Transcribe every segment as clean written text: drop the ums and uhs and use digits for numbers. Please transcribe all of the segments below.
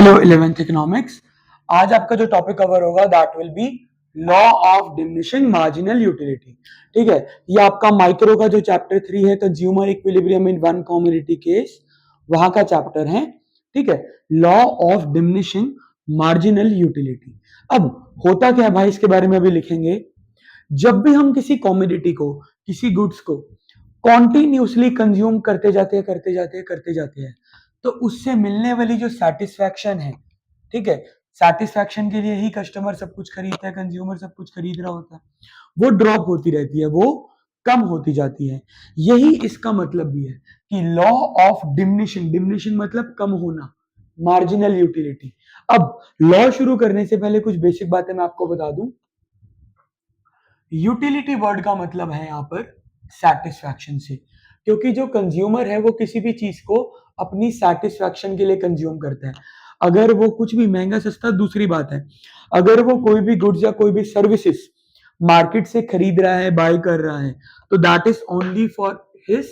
Hello 11th economics. आज आपका जो टॉपिक कवर होगा that will be law of diminishing marginal utility. ठीक है, ये आपका माइक्रो का जो चैप्टर 3 है, consumer equilibrium in one commodity case, वहां का चैप्टर है। ठीक है, law of diminishing marginal utility. अब होता क्या है भाई, इसके बारे में अभी लिखेंगे। जब भी हम किसी कमोडिटी को, किसी गुड्स को कॉन्टिन्यूसली कंज्यूम करते जाते हैं, तो उससे मिलने वाली जो सेटिस्फैक्शन है, ठीक है, सेटिस्फैक्शन के लिए ही कस्टमर सब कुछ खरीदता है, कंज्यूमर सब कुछ खरीद रहा होता है, वो ड्रॉप होती रहती है, वो कम होती जाती है। यही इसका मतलब भी है कि लॉ ऑफ डिमिनिशिंग, डिमिनिशिंग मतलब कम होना, मार्जिनल यूटिलिटी। अब लॉ शुरू करने से पहले कुछ बेसिक बातें मैं आपको बता दूं। यूटिलिटी वर्ड का मतलब है यहां पर सेटिस्फैक्शन से, क्योंकि जो कंज्यूमर है वो किसी भी चीज को अपनी सेटिस्फैक्शन के लिए कंज्यूम करता है। अगर वो कुछ भी महंगा सस्ता दूसरी बात है, अगर वो कोई भी गुड्स या कोई भी सर्विसेज मार्केट से खरीद रहा है, बाय कर रहा है, तो that is only for his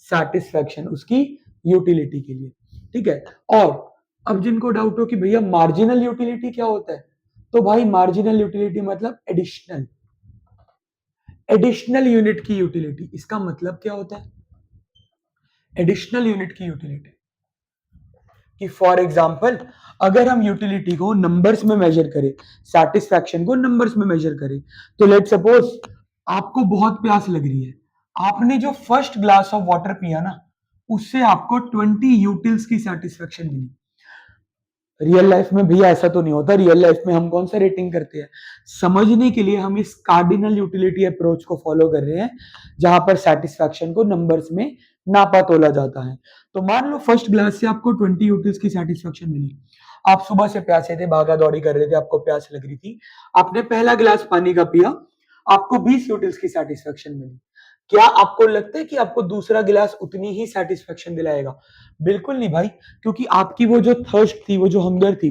satisfaction, उसकी यूटिलिटी के लिए। ठीक है, और अब जिनको डाउट हो कि भैया मार्जिनल यूटिलिटी क्या होता है, तो भाई मार्जिनल यूटिलिटी मतलब एडिशनल, एडिशनल यूनिट की यूटिलिटी। इसका मतलब क्या होता है एडिशनल यूनिट की यूटिलिटी? कि फॉर एग्जांपल अगर हम यूटिलिटी को नंबर्स में मेजर करें, सेटिस्फैक्शन को नंबर्स में मेजर करें, तो लेट सपोज आपको बहुत प्यास लग रही है, आपने जो फर्स्ट ग्लास ऑफ वाटर पिया ना, उससे आपको 20 यूटिल्स की सेटिस्फैक्शन मिली। रियल लाइफ में भैया ऐसा तो नहीं होता। रियल लाइफ में हम कौन सा रेटिंग करते हैं? समझने के लिए हम इस कार्डिनल यूटिलिटी अप्रोच को फॉलो कर रहे हैं, जहां पर सेटिस्फैक्शन को नंबर्स में नापा तोला जाता है। तो मान लो फर्स्ट ग्लास से आपको 20 यूटिल्स की सेटिस्फैक्शन मिली। आप सुबह से प्यासे थे, भागा दौड़ी कर रहे थे, आपको प्यास लग रही थी, आपने पहला गिलास पानी का पिया, आपको 20 यूटिल्स की सेटिस्फैक्शन मिली। क्या आपको लगता है कि आपको दूसरा गिलास उतनी ही सेटिस्फैक्शन दिलाएगा? बिल्कुल नहीं भाई, क्योंकि आपकी वो जो थर्स्ट थी, वो जो हंगर थी,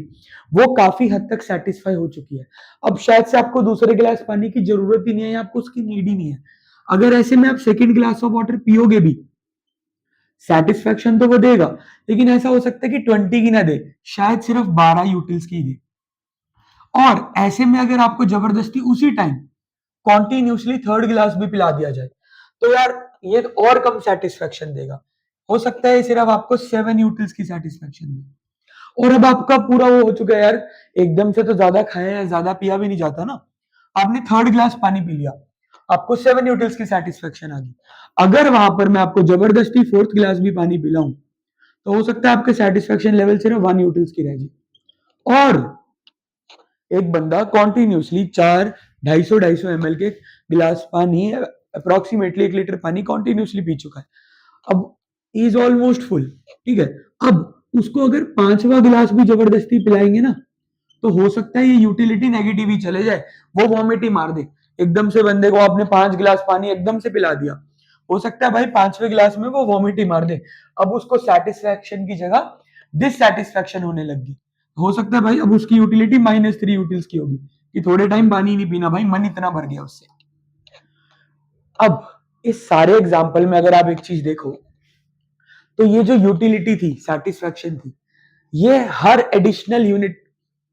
वो काफी हद तक सेटिस्फाई हो चुकी है। अब शायद से आपको दूसरे गिलास पानी की जरूरत ही नहीं है, या आपको उसकी नीड ही नहीं है। अगर ऐसे में आप सेकेंड ग्लास ऑफ वाटर पियोगे भी, सेटिस्फैक्शन तो वो देगा, लेकिन ऐसा हो सकता है कि 20 की ना दे, शायद सिर्फ 12 यूटिल्स की दे। और ऐसे में अगर आपको जबरदस्ती उसी टाइम कॉन्टिन्यूसली थर्ड गिलास भी पिला दिया जाए, तो यार ये और कम सेटिस्फैक्शन देगा। हो सकता है सिर्फ आपको 7 यूटिल्स की सेटिस्फैक्शन दे। और अब आपका पूरा वो हो चुका है यार, एकदम से तो ज्यादा खाया या ज्यादा पिया भी नहीं जाता ना। आपने थर्ड ग्लास पानी पी लिया, आपको 7 यूटिल्स की सेटिस्फैक्शन आ गई। अगर वहां पर मैं आपको जबरदस्ती फोर्थ ग्लास भी पानी पिलाऊं, तो हो सकता है आपके सेटिस्फैक्शन लेवल सिर्फ 1 यूटिल्स की रह जाए। और एक बंदा कॉन्टिन्यूसली 4 250 ml के गिलास पानी, अप्रोक्सीमेटली 1 लीटर पानी कॉन्टिन्यूसली पी चुका है। अब इज ऑलमोस्ट फुल। ठीक है, अब उसको अगर 5वां गिलास भी जबरदस्ती पिलाएंगे ना, तो हो सकता है ये यूटिलिटी नेगेटिव ही चले जाए, वो वॉमिट ही मार दे। एकदम से बंदे को आपने 5 गिलास पानी एकदम से पिला दिया, हो सकता है भाई 5वें गिलास में वो वॉमिट ही मार दे। अब उसको सेटिस्फैक्शन की जगह डिससेटिस्फैक्शन होने लगी। हो सकता है भाई अब उसकी यूटिलिटी -3 यूटिल्स की होगी, कि थोड़े टाइम पानी नहीं पीना भाई, मन इतना भर गया उससे। अब इस सारे एग्जाम्पल में अगर आप एक चीज देखो, तो ये जो यूटिलिटी थी, सेटिस्फैक्शन थी, ये हर एडिशनल यूनिट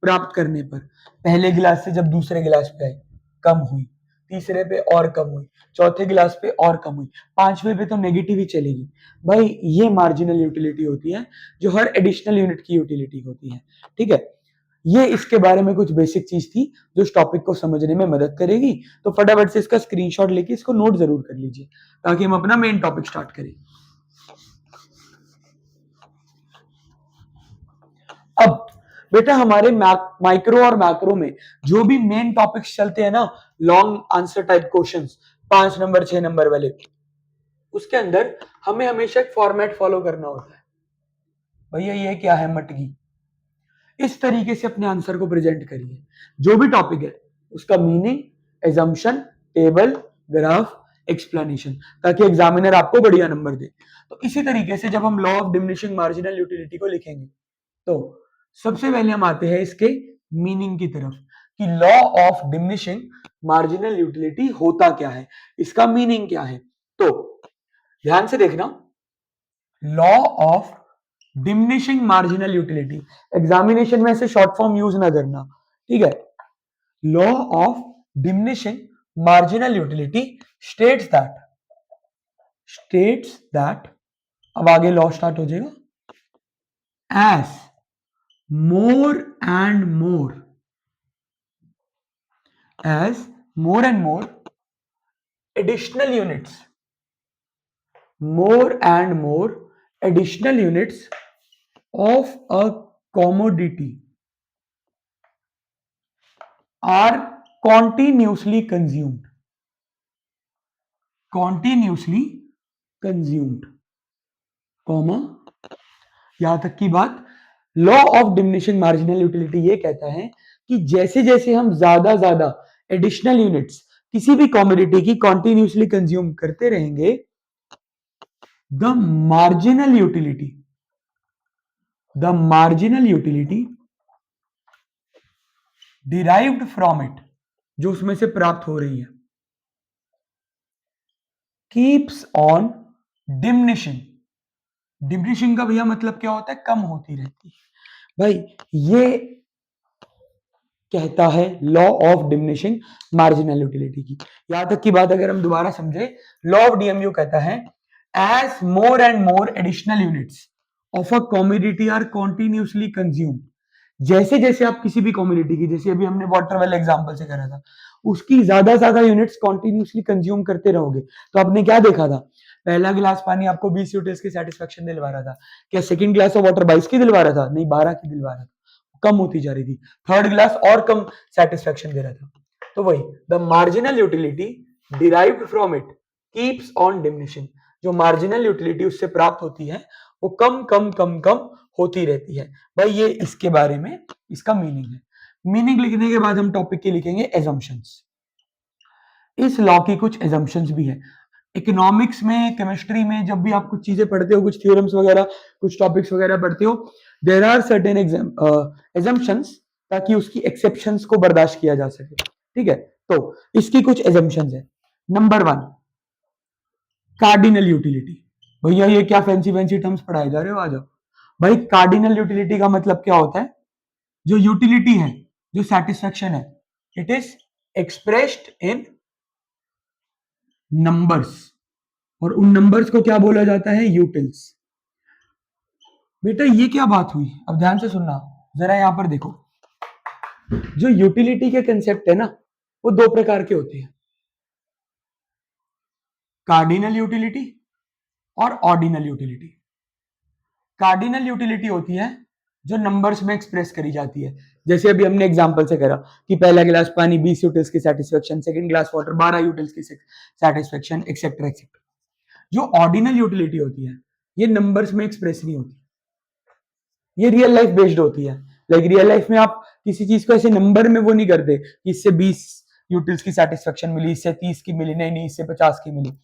प्राप्त करने पर, पहले गिलास से जब दूसरे गिलास पे आई कम हुई, तीसरे पे और कम हुई, चौथे गिलास पे और कम हुई, 5वें पे तो नेगेटिव ही चलेगी। भाई ये मार्जिनल यूटिलिटी होती है, जो हर एडिशनल यूनिट की यूटिलिटी होती है। ठीक है, ये इसके बारे में कुछ बेसिक चीज थी जो इस टॉपिक को समझने में मदद करेगी। तो फटाफट से इसका स्क्रीनशॉट लेके इसको नोट जरूर कर लीजिए, ताकि हम अपना मेन टॉपिक स्टार्ट करें। अब बेटा हमारे माइक्रो और मैक्रो में जो भी मेन टॉपिक्स चलते हैं ना, long answer type questions, 5 number 6 number वाले, उसके अंदर हमें हमेशा एक फॉर्मेट फॉलो करना होता है। भैया ये क्या है मटकी, इस तरीके से अपने आंसर को प्रेजेंट करिए। जो भी टॉपिक है उसका meaning, assumption, table, graph, explanation, ताकि एग्जामिनर आपको बढ़िया नंबर दे। तो इसी तरीके से जब हम law of diminishing marginal utility को लिखेंगे, तो सबसे पहले हम आते हैं इसके मीनिंग की तरफ, कि law of diminishing marginal utility होता क्या है, इसका मीनिंग क्या है। तो ध्यान से देखना, law of diminishing marginal utility, examination में ऐसे शॉर्ट फॉर्म यूज ना करना, ठीक है। Law of diminishing marginal utility states that, अब आगे लॉ स्टार्ट हो जाएगा, as more and more additional units of a commodity are continuously consumed, comma, यहां तक की बात। Law of diminishing marginal utility ये कहता है कि जैसे जैसे हम ज्यादा एडिशनल यूनिट्स किसी भी कॉमोडिटी की कॉन्टिन्यूसली कंज्यूम करते रहेंगे, the marginal utility derived from it, जो उसमें से प्राप्त हो रही है, कीप्स ऑन डिमिनिशिंग। डिमिनिशिंग का भैया मतलब क्या होता है, कम होती रहती है। भाई ये कहता है law of diminishing marginal utility की। यहां तक की बात अगर हम दोबारा समझे, लॉ ऑफ डीएमयू कहता है as more and more additional units of a commodity are continuously consume, जैसे जैसे आप किसी भी कॉमोडिटी की, जैसे अभी हमने वाटर वाले एग्जांपल से करा था, उसकी ज्यादा यूनिट्स कॉन्टिन्यूसली कंज्यूम करते रहोगे तो आपने क्या देखा था, पहला गिलास पानी आपको 20 यूनिट्स की सेटिस्फेक्शन दिलवा रहा था, क्या सेकंड ग्लास ऑफ वाटर 22 की दिलवा रहा था, नहीं 12 की दिलवा रहा था, कम होती जा रही थी, थर्ड ग्लास और कम सेटिस्फेक्शन दे रहा था। तो वही the marginal utility derived from it keeps on diminishing, जो मार्जिनल यूटिलिटी उससे प्राप्त होती है वो कम होती रहती है। भाई ये इसके बारे में इसका मीनिंग है। मीनिंग लिखने के बाद हम टॉपिक के लिखेंगे एजम्पशंस। इस लॉ की कुछ एजम्पशंस भी है। इकोनॉमिक्स में, केमिस्ट्री में जब भी आप कुछ चीजें पढ़ते हो, कुछ थ्योरम्स वगैरह, कुछ टॉपिक्स वगैरह पढ़ते हो, देयर आर सर्टेन एजम्पशंस, ताकि उसकी एक्सेप्शंस को बर्दाश्त किया जा सके, ठीक है। तो इसकी कुछ एजम्पशंस है। Number 1, cardinal utility. भैया ये क्या फैंसी फैंसी टर्म्स पढ़ाए जा रहे हो, आ जाओ। भाई कार्डिनल यूटिलिटी का मतलब क्या होता है, जो यूटिलिटी है, जो सेटिस्फेक्शन है, it is expressed in numbers, और उन नंबर्स को क्या बोला जाता है, यूटिल्स। बेटा ये क्या बात हुई, अब ध्यान से सुनना, जरा यहां पर देखो, जो यूटिलिटी के कंसेप्ट है ना, वो दो प्रकार के होते हैं, कार्डिनल यूटिलिटी और ऑर्डिनल यूटिलिटी। कार्डिनल यूटिलिटी होती है जो नंबर्स में एक्सप्रेस करी जाती है, जैसे अभी हमने एग्जांपल से करा कि पहला गिलास पानी 20 यूटिल्स की satisfaction, second glass water 12 utils की सेटिस्फेक्शन, एक्सेट्रा एक्सेट्रा। जो ऑर्डिनल यूटिलिटी होती है, ये नंबर्स में एक्सप्रेस नहीं होती, ये रियल लाइफ बेस्ड होती है। लाइक रियल लाइफ में आप किसी चीज को ऐसे नंबर में वो नहीं करते कि इससे 20 यूटिल्स की सेटिस्फेक्शन मिली, इससे 30 की मिली, नहीं इससे 50 की मिली।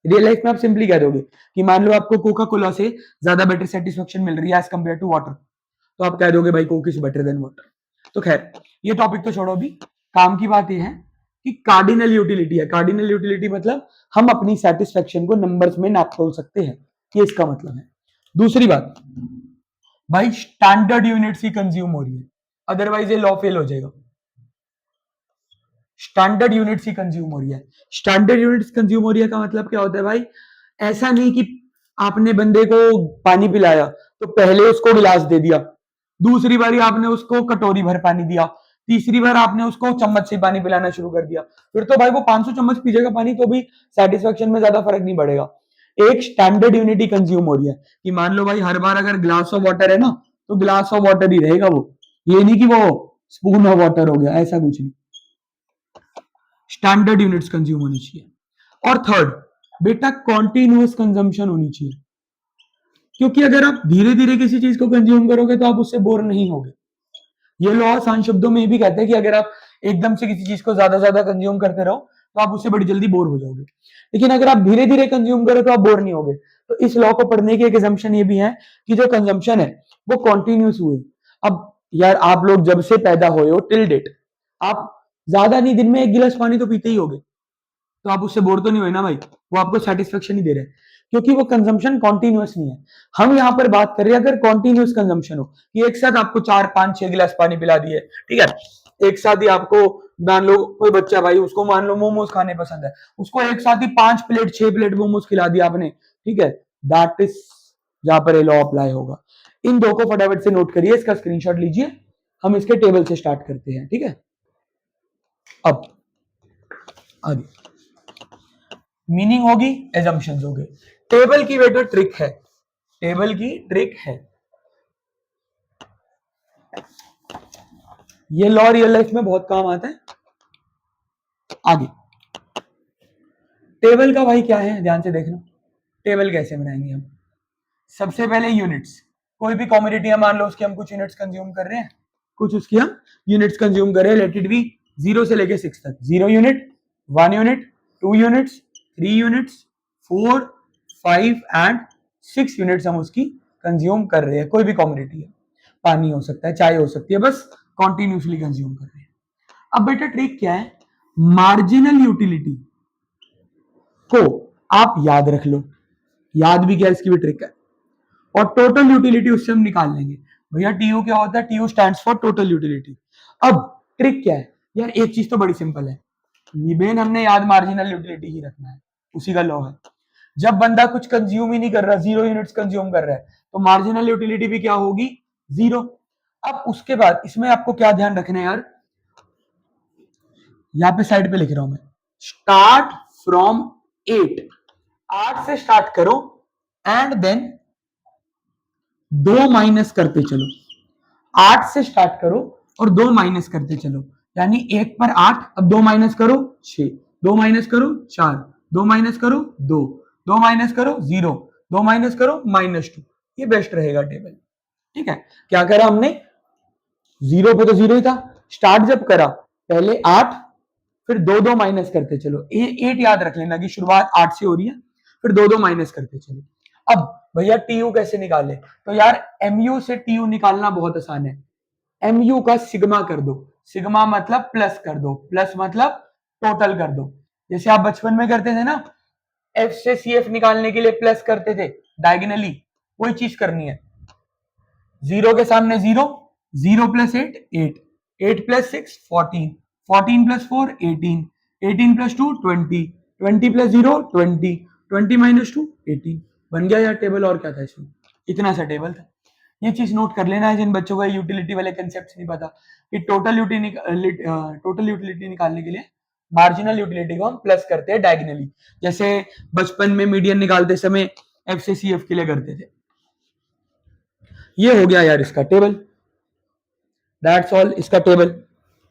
रियल लाइफ में आप सिंपली कह दोगे कि मान लो आपको कोका कोला से ज्यादा बेटर सेटिस्फेक्शन मिल रही है एज कंपेयर टू वाटर, तो आप कह दोगे भाई Coke is better than water. तो खैर ये टॉपिक तो छोड़ो, अभी काम की बात ये है कि कार्डिनल यूटिलिटी है। कार्डिनल यूटिलिटी मतलब हम अपनी सेटिस्फेक्शन को नंबर्स में नाप तोल सकते हैं, ये इसका मतलब है। दूसरी बात, भाई स्टैंडर्ड यूनिट्स ही कंज्यूम हो रही है, अदरवाइज ये लॉ फेल हो जाएगा। स्टैंडर्ड यूनिट्स ही कंज्यूम हो रही है। स्टैंडर्ड यूनिट्स कंज्यूम हो रही है का मतलब क्या होता है भाई, ऐसा नहीं कि आपने बंदे को पानी पिलाया तो पहले उसको गिलास दे दिया, दूसरी बारी आपने उसको कटोरी भर पानी दिया, तीसरी बार आपने उसको चम्मच से पानी पिलाना शुरू कर दिया, फिर तो भाई वो 500 चम्मच पीजेगा पानी तो भी सेटिस्फेक्शन में ज्यादा फर्क नहीं पड़ेगा। एक स्टैंडर्ड यूनिटी कंज्यूम हो रही है कि मान लो भाई हर बार अगर ग्लास ऑफ वाटर है ना, तो ग्लास ऑफ वाटर ही रहेगा वो, ये नहीं कि वो स्पून ऑफ वाटर हो गया, ऐसा कुछ नहीं। स्टैंडर्ड यूनिट्स कंज्यूम होनी चाहिए। और थर्ड, बेटा कॉन्टिन्यूअस कंजम्पशन होनी चाहिए, क्योंकि अगर आप धीरे धीरे किसी चीज को कंज्यूम करोगे तो आप उससे बोर नहीं होगे। ये लॉ आसान शब्दों में भी कहते हैं कि अगर आप एकदम से किसी चीज को ज्यादा कंज्यूम करते रहो तो आप उससे बड़ी जल्दी बोर हो जाओगे, लेकिन अगर आप धीरे धीरे कंज्यूम करो तो आप बोर नहीं होगे। तो इस लॉ को पढ़ने की एक एजम्पशन ये भी है कि जो कंजम्पशन है वो कॉन्टिन्यूस हुई। अब यार आप लोग जब से पैदा हुए हो टिल डेट, आप ज्यादा नहीं, दिन में 1 गिलास पानी तो पीते ही होगे, तो आप उससे बोर तो नहीं हुए ना भाई, वो आपको सेटिस्फेक्शन ही दे रहे हैं। क्योंकि वो कंजम्पशन कॉन्टिन्यूअस नहीं है। हम यहाँ पर बात कर रहे हैं अगर कॉन्टिन्यूअस कंजम्पशन हो कि एक साथ आपको 4 5 6 गिलास पानी पिला दिए, ठीक है, एक साथ ही आपको मान लो कोई बच्चा भाई उसको मान लो मोमोज खाने पसंद है, उसको एक साथ ही 5 प्लेट 6 प्लेट मोमोज खिला दिया आपने, ठीक है, दैट इज जहां पर लॉ अप्लाई होगा। इन दो को फटाफट से नोट करिए, इसका स्क्रीनशॉट लीजिए, हम इसके टेबल से स्टार्ट करते हैं, ठीक है। अब आगे मीनिंग होगी, एजम्पशंस हो गए। टेबल की बेटा ट्रिक है, टेबल की ट्रिक है, ये लॉ रियल लाइफ में बहुत काम आता है। आगे टेबल का भाई क्या है, ध्यान से देखना, टेबल कैसे बनाएंगे हम। सबसे पहले यूनिट्स, कोई भी कॉमोडिटी मान लो उसके हम कुछ यूनिट्स कंज्यूम कर रहे हैं, कुछ उसकी हम यूनिट्स कंज्यूम कर रहे हैं, लेट इट बी 0 से लेके 6 तक, 0 unit, 1 unit, 2 units, 3 units, 4 5 and 6 units हम उसकी कंज्यूम कर रहे हैं। कोई भी कॉमोडिटी है, पानी हो सकता है, चाय हो सकती है, बस कॉन्टिन्यूसली कंज्यूम कर रहे हैं। अब बेटा ट्रिक क्या है, मार्जिनल यूटिलिटी को आप याद रख लो, याद भी क्या इसकी भी ट्रिक है, और टोटल यूटिलिटी उससे हम निकाल लेंगे। भैया टीयू क्या होता है, TU stands for total utility. अब ट्रिक क्या है यार, एक चीज तो बड़ी सिंपल है, मेन हमने याद मार्जिनल यूटिलिटी ही रखना है, उसी का लॉ है। जब बंदा कुछ कंज्यूम ही नहीं कर रहा, 0 यूनिट्स कंज्यूम कर रहा है, तो मार्जिनल यूटिलिटी भी क्या होगी, 0। अब उसके बाद इसमें आपको क्या ध्यान रखना है यार, यहां पे साइड पे लिख रहा हूं मैं, स्टार्ट फ्रॉम 8, 8 से स्टार्ट करो एंड देन 2 माइनस करते चलो, 8 से स्टार्ट करो और 2 माइनस करते चलो, यानी 1 पर 8, अब 2 माइनस करो 6, 2 माइनस करो 4, 2 माइनस करो 2, 2 माइनस करो 0, 2 माइनस करो -2। ये बेस्ट रहेगा टेबल, ठीक है। क्या करा हमने, 0 पे तो 0 ही था, स्टार्ट जब करा पहले 8, फिर 2 2 माइनस करते चलो, 8 याद रख लेना कि शुरुआत 8 से हो रही है, फिर 2 2 माइनस करते चलो। अब भैया टीयू कैसे निकाले, तो यार एमयू से टीयू निकालना बहुत आसान है, एमयू का सिग्मा कर दो, सिग्मा मतलब प्लस कर दो, प्लस मतलब टोटल कर दो, जैसे आप बचपन में करते थे ना, एफ से सी एफ निकालने के लिए प्लस करते थे डायगोनली, वही चीज करनी है। 0 के सामने 0, 0 plus 8 8, 8 plus 6 14, 14 plus 4 18, 18 plus 2 20, 20 plus 0 20, 20 minus 2 18। बन गया यार टेबल, और क्या था इसमें, इतना सा टेबल था। ये चीज नोट कर लेना है जिन बच्चों को यूटिलिटी वाले कंसेप्ट नहीं पता, कि टोटल यूटिलिटी निकालने के लिए मार्जिनल यूटिलिटी को हम प्लस करते हैं डायगोनली, जैसे बचपन में मीडियन निकालते समय एफ से सी एफ के लिए करते थे। ये हो गया यार इसका टेबल, दैट्स ऑल इसका टेबल।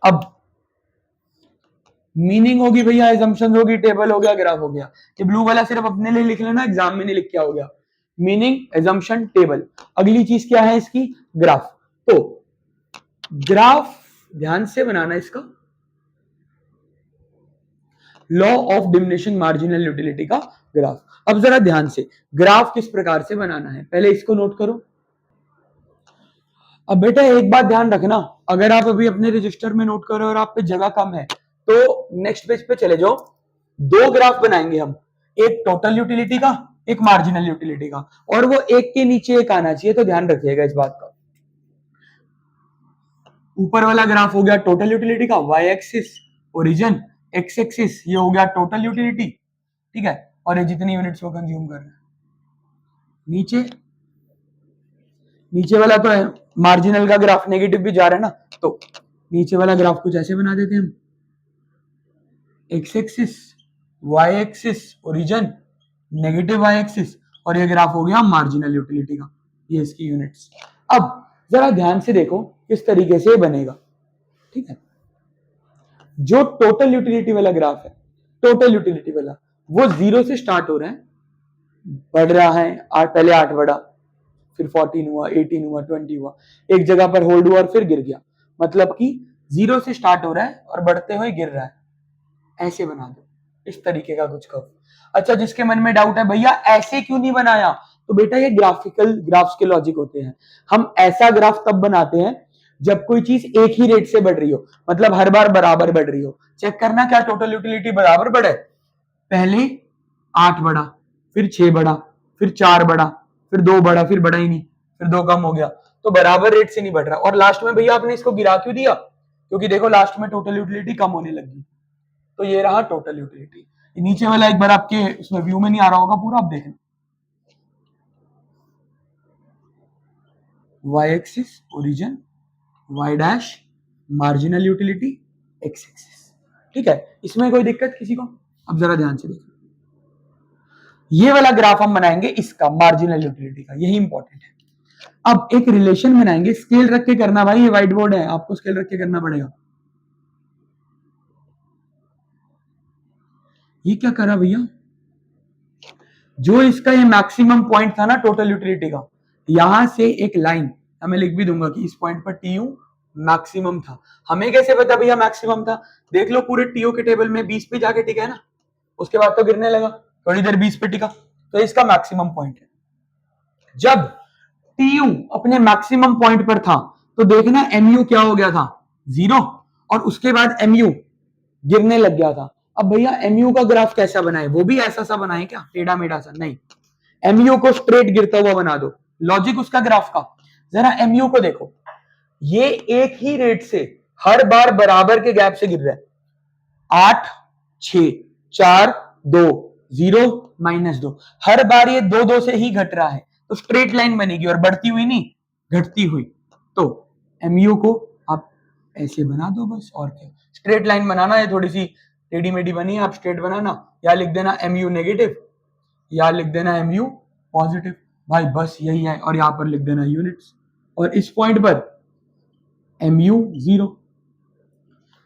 अब मीनिंग होगी भैया, एजम्पशन होगी, टेबल हो गया, ग्राफ हो गया। ये ब्लू वाला सिर्फ अपने लिए लिख लेना, एग्जाम में नहीं लिख के आओगे। Meaning, assumption, table. अगली चीज क्या है इसकी, ग्राफ। तो ग्राफ ध्यान से बनाना इसका, law of diminishing marginal utility का ग्राफ। अब जरा ध्यान से, ग्राफ किस प्रकार से बनाना है पहले इसको नोट करो। अब बेटा एक बात ध्यान रखना, अगर आप अभी अपने रजिस्टर में नोट करो और आप पे जगह कम है, तो नेक्स्ट पेज पे चले जाओ, 2 ग्राफ बनाएंगे हम, एक टोटल यूटिलिटी का, एक मार्जिनल यूटिलिटी का, और वो एक के नीचे एक आना चाहिए, तो ध्यान रखिएगा इस बात का। ऊपर वाला ग्राफ हो गया टोटल यूटिलिटी का, Y axis origin, X axis ये हो गया टोटल यूटिलिटी, ठीक है, और ये जितनी यूनिट्स को कंज्यूम कर रहे हैं। नीचे वाला तो है मार्जिनल का ग्राफ, नेगेटिव भी जा रहा है ना, तो नीचे वाला ग्राफ कुछ ऐसे बना देते हैं हम, X axis, Y axis origin, negative Y axis, और ये ग्राफ हो गया मार्जिनल यूटिलिटी का, ये इसकी यूनिट्स। अब जरा ध्यान से देखो किस तरीके से बनेगा, ठीक है। जो टोटल यूटिलिटी वाला ग्राफ है, टोटल यूटिलिटी वाला, वो 0 से स्टार्ट हो रहा है, बढ़ रहा है, पहले 8 बढ़ा, फिर 14 हुआ, 18 हुआ, 20 हुआ, एक जगह पर होल्ड हुआ और फिर गिर गया, मतलब कि 0 से स्टार्ट हो रहा है और बढ़ते हुए गिर रहा है, ऐसे बना दो, इस तरीके का कुछ करो। अच्छा, जिसके मन में डाउट है भैया ऐसे क्यों नहीं बनाया, तो बेटा ये ग्राफिकल ग्राफ्स के लॉजिक होते हैं। हम ऐसा ग्राफ तब बनाते हैं जब कोई चीज एक ही रेट से बढ़ रही हो, मतलब हर बार बराबर बढ़ रही हो। चेक करना क्या टोटल यूटिलिटी बराबर बढ़े, पहले 8 बढ़ा, फिर 6 बढ़ा, फिर 4 बढ़ा, फिर 2 बढ़ा, फिर बढ़ा ही नहीं, फिर 2 कम हो गया, तो बराबर रेट से नहीं बढ़ रहा। और लास्ट में भैया आपने इसको गिरा क्यों दिया? क्योंकि देखो लास्ट में टोटल यूटिलिटी कम होने लगी। तो ये रहा टोटल यूटिलिटी। नीचे वाला एक बार आपके उसमें व्यू में नहीं आ रहा होगा पूरा, आप देखना। Y axis origin, Y dash marginal utility, X axis. ठीक है, इसमें कोई दिक्कत किसी को? अब जरा ध्यान से देखो, ये वाला ग्राफ हम बनाएंगे इसका मार्जिनल यूटिलिटी का, यही इंपॉर्टेंट है। अब एक रिलेशन बनाएंगे, स्केल रख के करना भाई, ये व्हाइट बोर्ड है, आपको स्केल रख के करना पड़ेगा। ये क्या करा भैया, जो इसका ये मैक्सिमम पॉइंट था ना टोटल यूटिलिटी का, यहां से एक लाइन हमें लिख भी दूंगा कि इस पॉइंट पर टीयू मैक्सिमम था। हमें कैसे पता भैया मैक्सिमम था? देख लो पूरे टीयू के टेबल में 20 पे जाके टिका है ना, उसके बाद तो गिरने लगा, थोड़ी देर 20 पे टिका, तो इसका मैक्सिमम पॉइंट है। जब टीयू अपने मैक्सिमम पॉइंट पर था तो देखना एमयू क्या हो गया था, 0, और उसके बाद एमयू गिरने लग गया था। अब भैया एमयू का ग्राफ कैसा बनाए? वो भी ऐसा सा बनाए क्या, टेढ़ा मेढ़ा सा? नहीं, एमयू को स्ट्रेट गिरता हुआ बना दो। लॉजिक उसका ग्राफ का, जरा एमयू को देखो, ये एक ही रेट से हर बार बराबर के गैप से गिर रहा है। 8, 6, 4, 2, 0, -2, हर बार ये 2 से ही घट रहा है, तो स्ट्रेट लाइन बनेगी और बढ़ती हुई नहीं, घटती हुई। तो एमयू को आप ऐसे बना दो बस, और क्या। स्ट्रेट लाइन बनाना है, थोड़ी सी टेढ़ी मेढ़ी बनी है, आप स्ट्रेट बनाना, या लिख देना एमयू नेगेटिव, या लिख देना एमयू पॉजिटिव, भाई बस यही है। और यहां पर लिख देना यूनिट्स, और इस पॉइंट पर एमयू 0।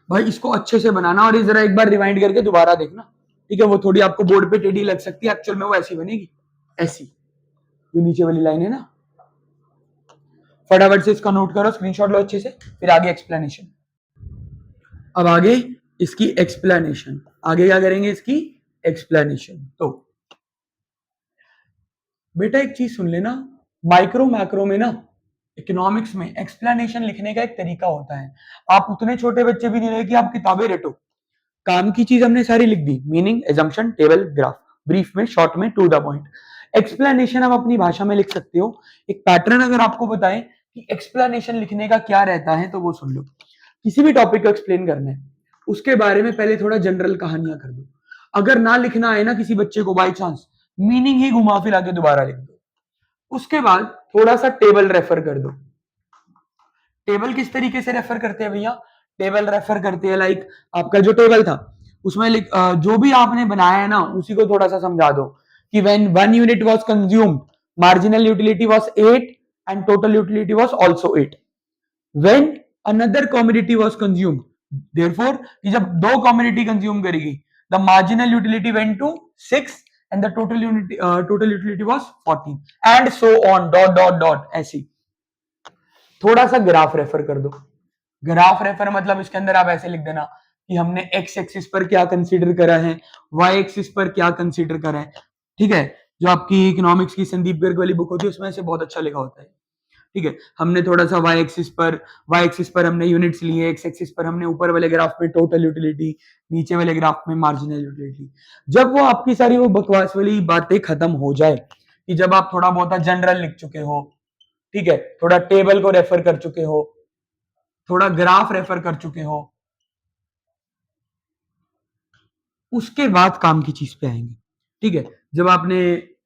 भाई इसको अच्छे से बनाना, और ये जरा एक बार रिवाइंड करके दोबारा देखना, ठीक है? वो थोड़ी आपको बोर्ड पे टेढ़ी लग सकती है, एक्चुअल में वो ऐसी बनेगी, ऐसी, जो नीचे वाली लाइन है ना। फटाफट से इसका नोट करो, स्क्रीनशॉट लो अच्छे से, फिर आगे एक्सप्लेनेशन। अब आगे इसकी एक्सप्लेनेशन, आगे क्या करेंगे इसकी एक्सप्लेनेशन। तो बेटा एक चीज सुन लेना, माइक्रो मैक्रो में ना, इकोनॉमिक्स में एक्सप्लेनेशन लिखने का एक तरीका होता है। आप उतने छोटे बच्चे भी नहीं रहे कि आप किताबें रटो, काम की चीज हमने सारी लिख दी, meaning, assumption, table, graph, brief में, शॉर्ट में, टू द पॉइंट। एक्सप्लेनेशन आप अपनी भाषा में लिख सकते हो। एक पैटर्न अगर आपको बताएं कि एक्सप्लेनेशन लिखने का क्या रहता है, तो वो सुन लो। किसी भी टॉपिक को एक्सप्लेन करना है, उसके बारे में पहले थोड़ा जनरल कहानियां कर दो। अगर ना लिखना है ना किसी बच्चे को, बाई चांस मीनिंग ही घुमा फिरा के दोबारा लिख दो। उसके बाद थोड़ा सा टेबल रेफर कर दो। टेबल किस तरीके से रेफर करते हैं भैया? टेबल रेफर करते हैं लाइक आपका जो टेबल था उसमें जो भी आपने बनाया है ना, उसी को थोड़ा सा समझा दो कि when 1 unit was consumed, marginal utility was 8 and total utility was also 8। When another commodity was consumed, therefore कि जब दो कमोडिटी कंज्यूम करेगी, the marginal utility went to 6 and the total utility was 14 and so on, dot dot dot, ऐसी। थोड़ा सा graph refer कर दो। Graph refer मतलब इसके अंदर आप ऐसे लिख देना कि हमने एक्स एक्सिस पर क्या कंसीडर करा है, वाई एक्सिस पर क्या कंसीडर करा है। ठीक है, जो आपकी इकोनॉमिक्स की संदीप गर्ग वाली बुक होती है उसमें से बहुत अच्छा लिखा होता है। ठीक है, हमने थोड़ा सा वाई एक्सिस पर हमने यूनिट्स लिए, एक्स एक्सिस पर हमने ऊपर वाले ग्राफ में टोटल यूटिलिटी, नीचे वाले ग्राफ में मार्जिनल यूटिलिटी। जब वो आपकी सारी वो बकवास वाली बातें खत्म हो जाए, कि जब आप थोड़ा बहुत जनरल लिख चुके हो, ठीक है, थोड़ा टेबल को रेफर कर चुके हो, थोड़ा ग्राफ रेफर कर चुके हो, उसके बाद काम की चीज पे आएंगे। ठीक है, जब आपने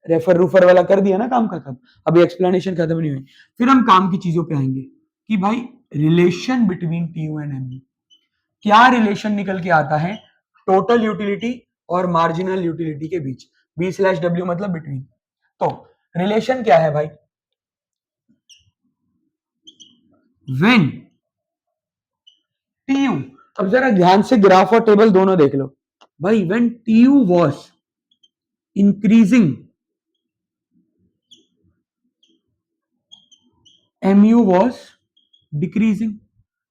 रेफर रूफर वाला कर दिया ना काम खत्म, अभी एक्सप्लेनेशन खत्म नहीं हुई, फिर हम काम की चीजों पे आएंगे कि भाई relation between TU and MU, क्या रिलेशन निकल के आता है टोटल यूटिलिटी और मार्जिनल यूटिलिटी के बीच। B/W मतलब बिटवीन। तो रिलेशन क्या है भाई? व्हेन टीयू, अब जरा ध्यान से ग्राफ और टेबल दोनों देख लो भाई। When TU was increasing, MU was decreasing.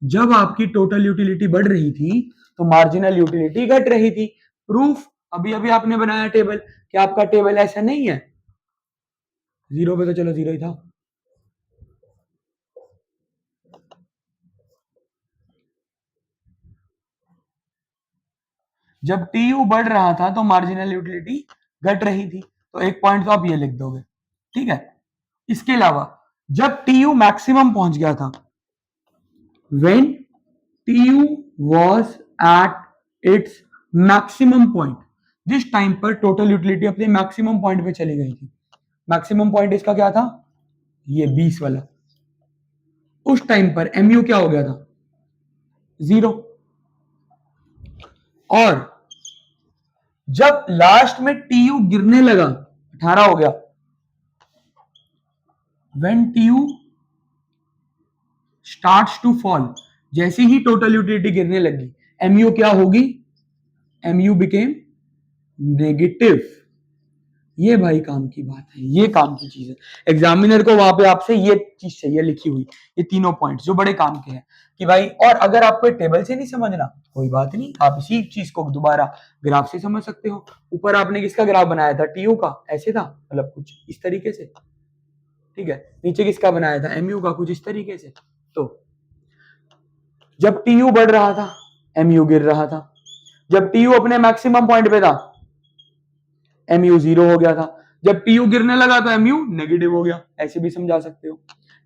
जब आपकी टोटल यूटिलिटी बढ़ रही थी तो मार्जिनल यूटिलिटी घट रही थी। प्रूफ अभी अभी आपने बनाया टेबल, क्या आपका टेबल ऐसा नहीं है? 0 पे तो चलो 0 ही था। जब टीयू बढ़ रहा था तो मार्जिनल यूटिलिटी घट रही थी, तो एक पॉइंट तो आप ये लिख दोगे, ठीक है। इसके अलावा जब टीयू मैक्सिमम पहुंच गया था, when TU was at its maximum point, जिस टाइम पर टोटल यूटिलिटी अपने मैक्सिमम पॉइंट पे चली गई थी, मैक्सिमम पॉइंट इसका क्या था, ये 20 वाला, उस टाइम पर एमयू क्या हो गया था, 0। और जब लास्ट में टीयू गिरने लगा, 18 हो गया, when TU starts to fall, जैसे ही टोटल यूटिलिटी गिरने लगी, एमयू क्या होगी, एमयू बिकेम नेगेटिव। ये भाई काम की बात है, ये काम की चीज है। एग्जामिनर को वहां पे आपसे ये चीज चाहिए लिखी हुई, ये तीनों पॉइंट्स जो बड़े काम के हैं कि भाई। और अगर आपको टेबल से नहीं समझना, कोई बात नहीं, आप इसी चीज को दोबारा ग्राफ से समझ सकते हो। ऊपर आपने किसका ग्राफ बनाया था, टीयू का, ऐसे था, मतलब कुछ इस तरीके से, ठीक है। नीचे किसका बनाया था, एमयू का, कुछ इस तरीके से। तो जब टीयू बढ़ रहा था, एमयू गिर रहा था। जब टीयू अपने मैक्सिमम पॉइंट पे था, एमयू 0 हो गया था। जब टीयू गिरने लगा तो एमयू नेगेटिव हो गया, ऐसे भी समझा सकते हो,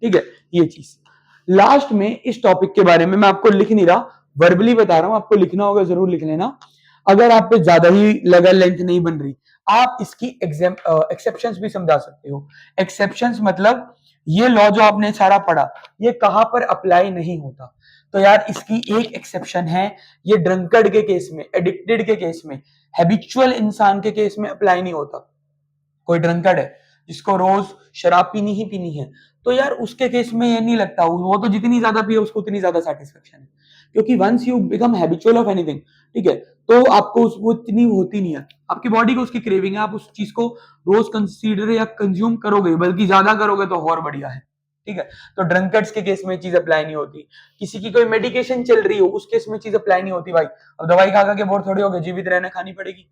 ठीक है। ये चीज लास्ट में इस टॉपिक के बारे में मैं आपको लिख नहीं रहा, वर्बली बता रहा हूं, आपको लिखना होगा जरूर लिख लेना। अगर आप पे ज्यादा ही लगा लेंथ नहीं बन रही, आप इसकी एक्सेप्शंस भी समझा सकते हो। एक्सेप्शंस मतलब ये लॉ जो आपने सारा पढ़ा, ये कहां पर अप्लाई नहीं होता। तो यार इसकी एक एक्सेप्शन है, ये ड्रंकर्ड के केस में, एडिक्टेड के केस में, हैबिचुअल इंसान के केस में अप्लाई नहीं होता। कोई ड्रंकर्ड है जिसको रोज शराब पीनी ही पीनी है, तो यार उसके केस में ये नहीं लगता, वो तो जितनी ज्यादा पिए उसको उतनी ज्यादा सेटिस्फेक्शन है, क्योंकि once you become habitual of anything, ठीक है, तो आपको वो इतनी होती नहीं है, आपकी बॉडी को उसकी क्रेविंग है, आप उस चीज को रोज कंसीडर या कंज्यूम करोगे, बल्कि ज्यादा करोगे तो और बढ़िया है, ठीक है। तो ड्रंकर्ड्स के केस में चीज अप्लाई नहीं होती। किसी की कोई मेडिकेशन चल रही हो, उस केस में चीज अप्लाई नहीं होती भाई। अब दवाई खा के बोर थोड़ी हो गए, जीवित रहना खानी पड़ेगी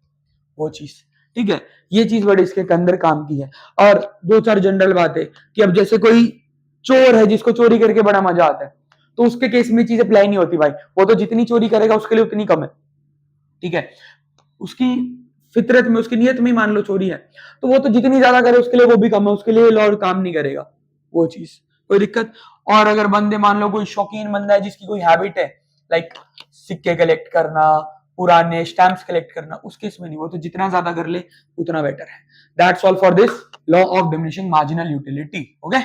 वो चीज, ठीक है। ये चीज बड़ी इसके अंदर काम की है। और दो चार जनरल बातें कि अब जैसे कोई चोर है जिसको चोरी करके बड़ा मजा आता है, तो उसके केस में चीज अप्लाई नहीं होती भाई, वो तो जितनी चोरी करेगा उसके लिए उतनी कम है, ठीक है। उसकी फितरत में, उसकी नियत में ही मान लो चोरी है, तो वो तो जितनी ज्यादा करे उसके लिए वो भी कम है, उसके लिए लॉ काम नहीं करेगा वो चीज, कोई दिक्कत। और अगर बंदे मान लो कोई शौकीन बंदा है जिसकी कोई हैबिट है, लाइक सिक्के कलेक्ट करना, पुराने स्टैम्प्स कलेक्ट करना, उस केस में नहीं, वो तो जितना ज्यादा कर ले उतना बेटर है। That's all for this law of diminishing marginal utility, okay.